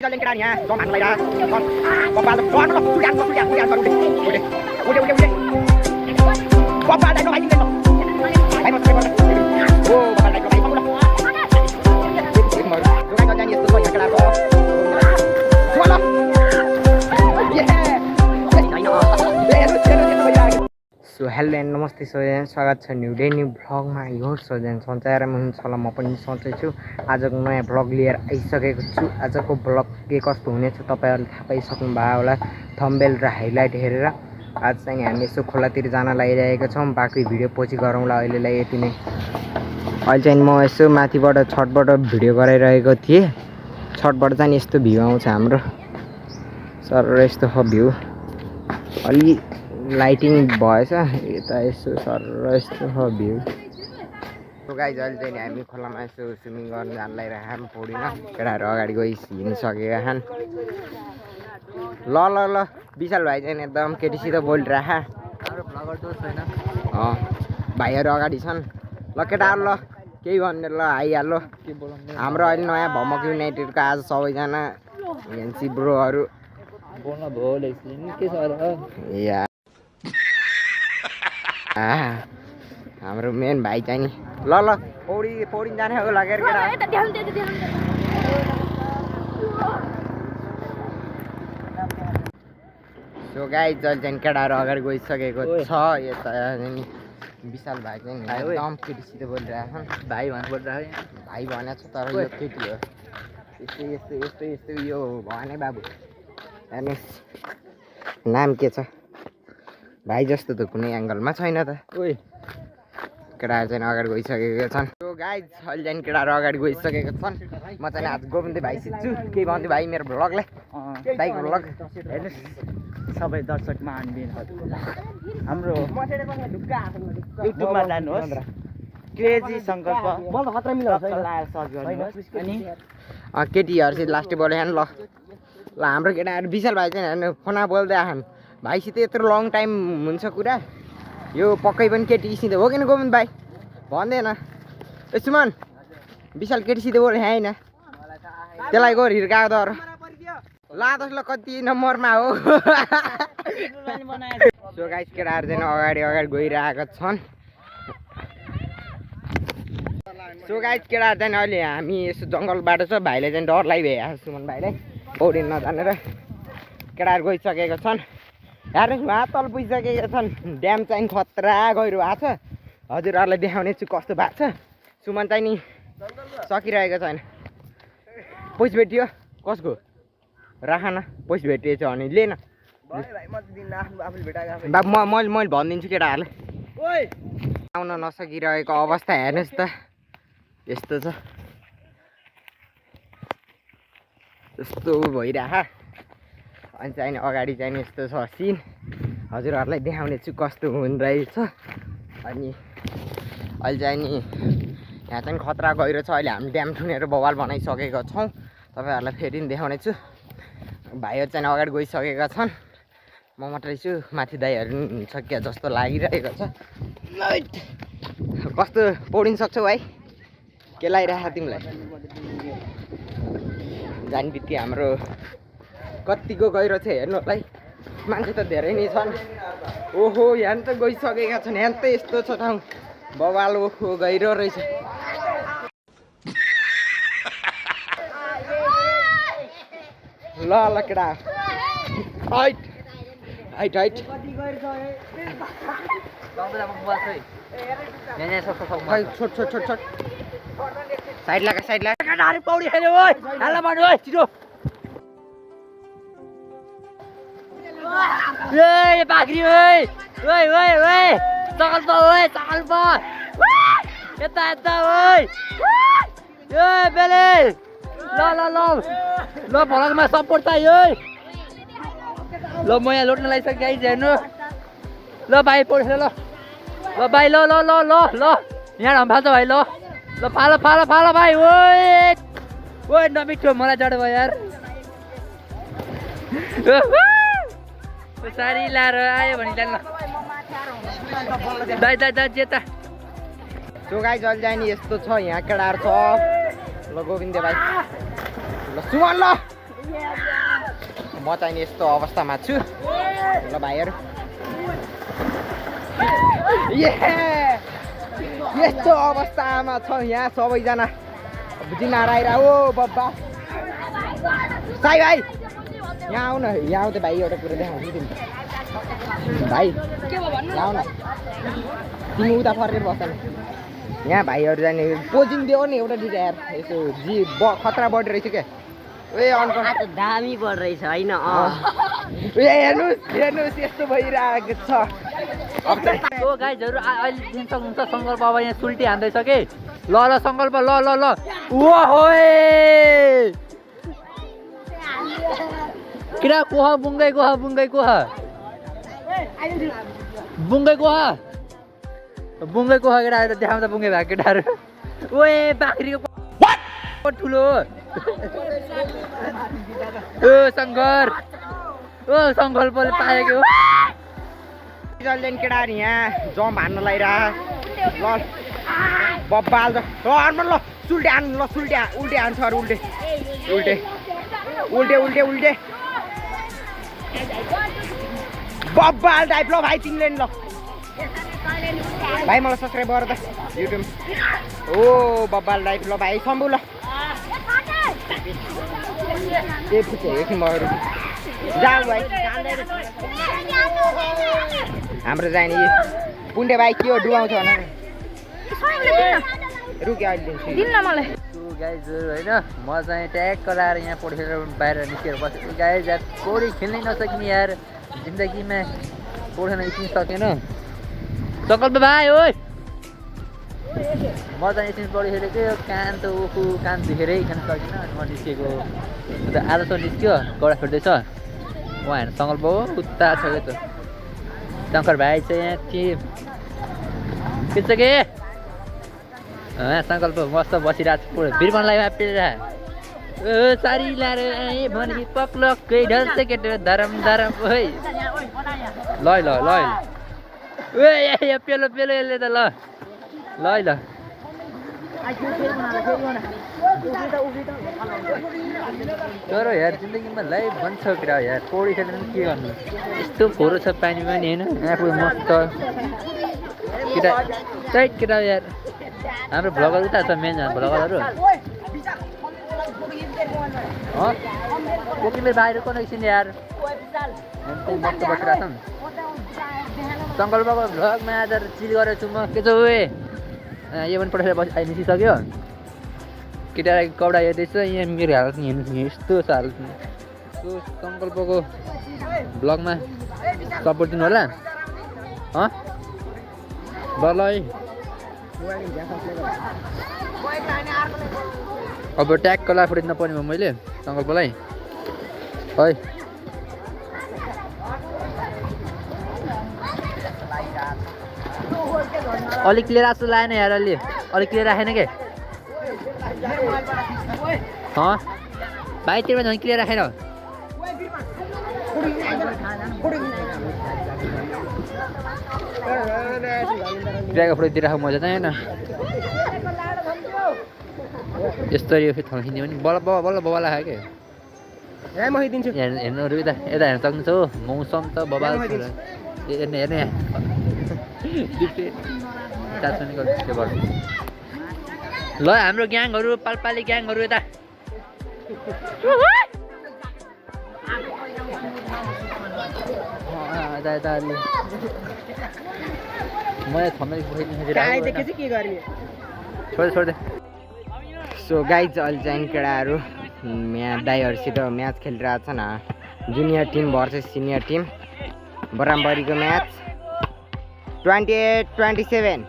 lên cái đàn nha, con mặn này ra, con ba con nó chui ăn con ba đây nó bay lên rồi, bay một, ô ba đây nó bay không đâu, mời, chúng ta cho nhanh nhiệt tôi nhà cái đàn con, quá lắm, So hello and namaste सोजन स्वागत छ new day new भ्लगमा यो सोजन सन्चाएर हुनुहुन्छ होला म पनि सन्चै छु आजको नयाँ भ्लग लिएर आइसकेको छु आजको भ्लग के कस्तो हुनेछ तपाईहरुले थाहा पाइसक्नु भयो होला थम्बनेल र हाइलाइट हेरेर आज चाहिँ हामी यसो खोलातिर जान लागिरहेका छौं बाँकी भिडियो पछि गरौँला अहिलेलाई यति नै अहिले चाहिँ म यसो माथिबाट छतबाट भिडियो गराइरहेको थिए छतबाट चाहिँ यस्तो भ्यू आउँछ हाम्रो सर यस्तो हो भ्यू अलि लाइटिङ भएछ यता यसो सर यस्तो हो भ्यू सो गाइज अहिले चाहिँ हामी खोलामा यसो स्विमिङ गर्न जान लागिरहेको पौडीमा केटाहरू अगाडि गइ हिँडिसकेका छन् ल ल ल विशाल भाइ चाहिँ एकदम केटीसित बोलिरहेको हाम्रो भ्लगर जो छैन भाइहरू अगाडि छन् ल केटाहरू ल केही भन्ने ल आइहाल्यो हाम्रो अहिले नयाँ भमक युनाइटेडको आज सबैजना हेन्सी ब्रोहरू बोल्न भयो के छ र हाम्रो मेन भाइ चाहिँ नि ल ल पौडी जाने हो लगेर सो गाइस जहिले चाहिँ केटाहरू अगाडि गइसकेको छ यता विशाल भाइ चाहिँ एकदम केटीसित बोलिरहेको छ भाइ भन्नुपर्छ भाइ भनेको छ तर यो केटी हो यस्तो यो भने बाबु हेर्नुहोस् नाम के छ भाइ जस्तो त कुनै एङ्गलमा छैन त ओइ केटाहरू चाहिँ अगाडि गइसकेका छन् सो गाइज अहिले चाहिँ केटाहरू अगाडि गइसकेका छन् म चाहिँ आज गोविन्द भाइ सिक्छु केही भन्छु भाइ मेरो भ्लगलाई भाइको भ्लग हेर्नुहोस् सबै दर्शक महानुभावहरू हाम्रो युट्युबमा जानुहोस् क्रेजी सङ्कल्प सर्च गर्नुहोस् अनि केटीहरूसित लास्टै बोले ल ल हाम्रो केटाहरू विशाल भाइ चाहिँ हेर्नु फोनमा बोल्दै आछन् भाइसित यत्रो लङ टाइम हुन्छ कुरा यो पक्कै पनि केटीसित हो किन गोविन्द भाइ भन्दैन ए सुमन विशाल केटीसित बोले होइन त्यसलाई गएर हिर्काएको दर लादोस् ल कति नम्बरमा हो सो गाइस केटाहरू चाहिँ अगाडि गइरहेका छन् सो गाइस केटाहरू चाहिँ अहिले हामी यसो जङ्गलबाट छ भाइले चाहिँ डर लागिभएको छ सुमन भाइलाई पौडी नजानेर केटाहरू गइसकेका छन् हेर्नुहोस् उहाँ तल पुगिसकेका छन् ड्याम चाहिँ खतरा गहिरो भएको छ हजुरहरूलाई देखाउने छु कस्तो भएको छ सुमन चाहिँ नि सकिरहेको छैन पैसा भेटियो कसको राख न पैसा भेटिएछ भने लिएन मैले भनिदिन्छु केटाहरूलाई आउन नसकिरहेको अवस्था हेर्नुहोस् त यस्तो छ यस्तो भइरह अनि चाहिँ अगाडि चाहिँ यस्तो छ सिन हजुरहरूलाई देखाउने छु कस्तो हुँदैछ अनि अहिले चाहिँ नि यहाँ चाहिँ खतरा गहिरो छ अहिले हामी ड्याम ठुनेर बवाल बनाइसकेका छौँ तपाईँहरूलाई फेरि देखाउने छु भाइहरू चाहिँ अगाडि गइसकेका छन् म मात्रै छु माथि दाइहरू हुन्छ क्या जस्तो लागिरहेको छ कस्तो पौडिन सक्छौ भाइ के लागिरहेको तिमीलाई जाने बित्ति हाम्रो कतिको गहिरो छ हेर्नुलाई मान्छे त धेरै नै छन् ओहो यहाँ त गइसकेका छन् यहाँ त यस्तो छ ठाउँ बवाल ओहो गहिरो रहेछ ल ल केटा हाइट छोट साइड लाग पौडी खेल्यो हाल्ला मार्नु छिटो ए बाग्री ओइ चकल प यता ओइ ए बेले ल भलकमा सपोर्ट चाहियो ल म यहाँ लोट्न लागिसकेँ गाइज हेर्नु ल भाइ पौडी खेल ल भाइ ल यहाँ ढम्फाल्छ भाइ ल फाल भाइ ओइ नमिठो मलाई जड भयो यार सारी लाएर आयो भने जानु दाइ जेता सो गाइस अहिले चाहिँ नि यस्तो छ यहाँ केटाहरू छ ल गोविन्द भाइ ल सुमन ल म चाहिँ नि यस्तो अवस्थामा छु ल भाइहरू यस्तो अवस्थामा छ यहाँ सबैजना बुझिनार आइरा ओ बब्बा साई भाइ यहाँ आऊ न यहाँ आऊ त भाइ एउटा कुरा देखाउँछु तिमी भाइ यहाँ आऊ न तिमी उता फर्केर बस्छ नि यहाँ भाइहरू जाने पोजिङ दियो नि एउटा दुइटा यार यसो खतरा बढी रहेछ क्या ए अङ्कल दामी बढ रहेछ होइन हेर्नुहोस् यस्तो भइरहेको छ ओ गाइजहरू अहिले दिन सक्नुहुन्छ सङ्कल्प अब यहाँ सुल्टी हान्दैछ कि ल सङ्कल्प ल किरा कोहा बुङ्गै कोहा बुङ्गै कोहा केटा देखाउँदा बुङ्गे भएको केटाहरू ओए बाख्रीको ठुलो ओ शङ्कर ओ सङ्कल्पले पाएको जल्दैन केटाहरू यहाँ जम्प हान्न लगाइरह ल बब्बाल ल सुल्टे हान्नु ल उल्टे हान्छ अरू उल्टे बब्बाल टाइप ल भाइ तिमीले नि ल भाइ मलाई सब्सक्राइब गर त युट्युब ओ बब्बाल टाइप ल भाइ सम्भु ल ए पुग्छ एकछिन महरू जाऊ भाइ हाम्रो जाने पुण्डे भाइ के हो डुबाउँछ भने रुक्यो अहिले दिन्न मलाई गाइजहरू होइन म चाहिँ ट्याक्क लाएर यहाँ पढेर बाहिर निस्केर बसेको गाइज यार पौडी खेल्नै नसकिने यार जिन्दगीमा पौडी निस्किन सकेन सङ्कल्प भाइ ओइ म चाहिँ एकछिन पौडी खेलेको कान त उखु कान दुखेरै खेल्न सकिनँ अनि म निस्केको आधा त निस्क्यो गडा फेर्दैछ उहाँ हेर्नु सङ्कल्प हो उता छ क्या त शङ्कर भाइ चाहिँ यहाँ के छ के सङ्कल्प मस्त बसिरहेको छु बिरबनलाई मापेर सारी लाएर भने पक्लक्कै ढल्छ केटो धरम ओइ ल पेलो यसले त ल तर यार जिन्दगीमा लाइफ भन्छ केटा यार पौडी खेलेर पनि के गर्नु यस्तो फोहोरो छ पानी पनि होइन आफू मस्त केटा टाइट केटा यार हाम्रो भ्लगर उता छ मेन भ्लगरहरू कोकीले बाहिर को एकछिन यार मस्त बसिरहेको छन् सङ्कल्पको भ्लगमा आज चिल गरेको छु म के छ उयो यो पनि पठाएर निस्किसक्यो केटालाई कपडा हेर्दैछ यहाँ मेरो हालत नि हेर्नु यस्तो छ हालत त्यो सङ्कल्पको भ्लगमा सपोर्ट दिनु होला ल है अब ट्यागको लाफुट नपर्ने भयो मैले सङ्कल्पलाई है अलिक क्लियर जस्तो लागेन यार अलि अलिक क्लियर राखेन के भाइ तिम्रो झन् क्लियर राखेन ड्रागन फ्रुटतिर राख मजा चाहिँ होइन यस्तो यो फेरि थन्किदियो भने बल्ल बबाल खायो के हेर्नु यता हेर्न सक्नुहुन्छ हो मौसम त बबाल हेर्ने ल हाम्रो ग्याङहरू पालपाली ग्याङहरू यता छोड्दै सो गाइज अहिले चाहिँ केटाहरू दाइहरूसित म्याच खेलिरहेछन् junior team versus senior team बराबरीको म्याच 28-27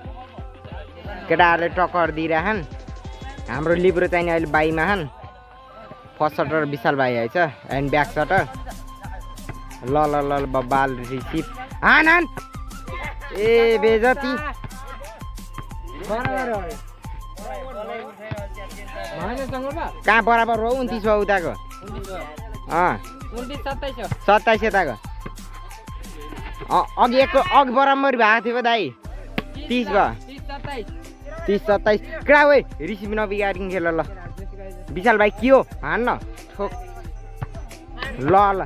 केटाहरूले टक्कर दिइरहन् हाम्रो लिब्रो चाहिँ अहिले बाईमा छन् फर्स्ट सटर विशाल भाइ आएछ एन्ड ब्याक सटर ल बबाल रिसिभ हान ए बेजती कहाँ बराबर हो 29 भयो उताको 27 यताको अघि बराबर भएको थियो दाइ 30 भयो 30-27 क्रा ओइ रिसिभ नबिगारिङ खेल ल विशाल भाइ के हो हान्न ठोक ल ल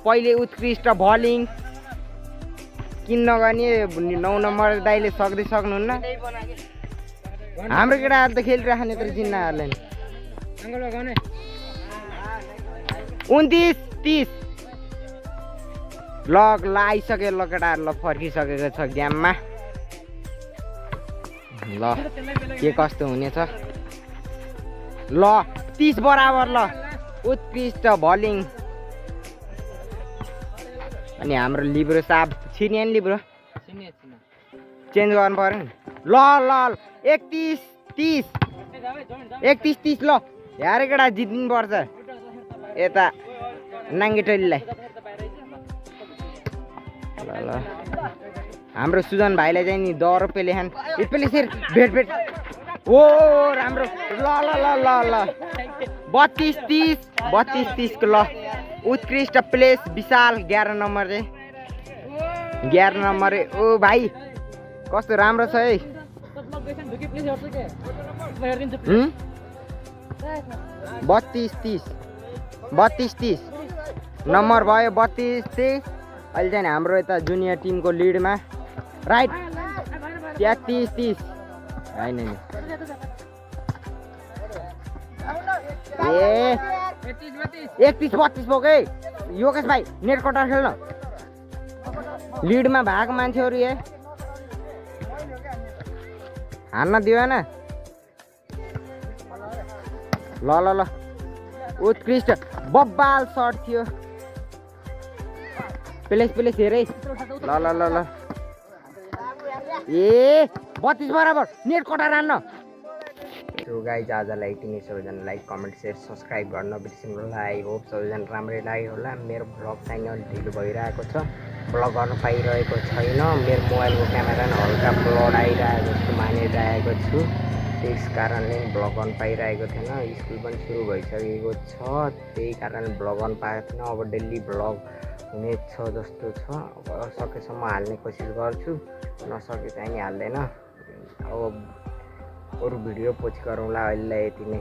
पहिले उत्कृष्ट बलिङ किन नगर्ने 9 नम्बर दाइले सक्दै सक्नुहुन्न हाम्रो केटाहरू त खेलिराख्ने तर जिन्नाहरूले नि 29-30 ल आइसक्यो ल केटाहरू ल फर्किसकेको छ गेममा ल के कस्तो हुनेछ ल 30 बराबर ल उत्कृष्ट बलिङ अनि हाम्रो लिब्रो साहब छिर्ने नि लिब्रो चेन्ज गर्नु पर्यो नि ल 31-30 ल यार केटा जित्नु पर्छ यता नाङ्गे टोलीलाई ल हाम्रो सुजन भाइलाई चाहिँ नि 10 रुपियाँले खान यसले भेट ओ राम्रो ल 32-30 को ल उत्कृष्ट प्लेस विशाल 11 नम्बर रे 11 नम्बर रे ओ भाइ कस्तो राम्रो छ है 32-30 नम्बर भयो 32-30 अहिले चाहिँ हाम्रो यता जुनियर टिमको लिडमा राइट 33-30 होइन नि ए 31-32 बोके योगेश भाइ नेट कटर खेल्न लिडमा भएको मान्छेहरू ए हान्न दिएन ल उत्कृष्ट बब्बाल सर्ट थियो प्लेस हेरै ल ए 32 बराबर नेट कटाएर हान्न सो गाइज आजलाई यति नै सबैजना लाइक कमेन्ट सेयर सब्सक्राइब गर्न बिर्सिनु होला आई होप सबैजना राम्रै लाग्यो होला मेरो भ्लग चाहिँ अलि ढिलो भइरहेको छ भ्लग गर्न पाइरहेको छैन मेरो मोबाइलको क्यामेरा नि हल्का ब्लड आइरहेको जस्तो मानिरहेको छु त्यस कारणले भ्लग गर्न पाइरहेको थिएन स्कुल पनि सुरु भइसकेको छ त्यही कारण भ्लग गर्न पाएको थिएन अब डेली भ्लग हुनेछ जस्तो छ अब सकेसम्म हाल्ने कोसिस गर्छु नसके चाहिँ नि हाल्दैन अब अरू भिडियो पछि गरौँला अहिले यति नै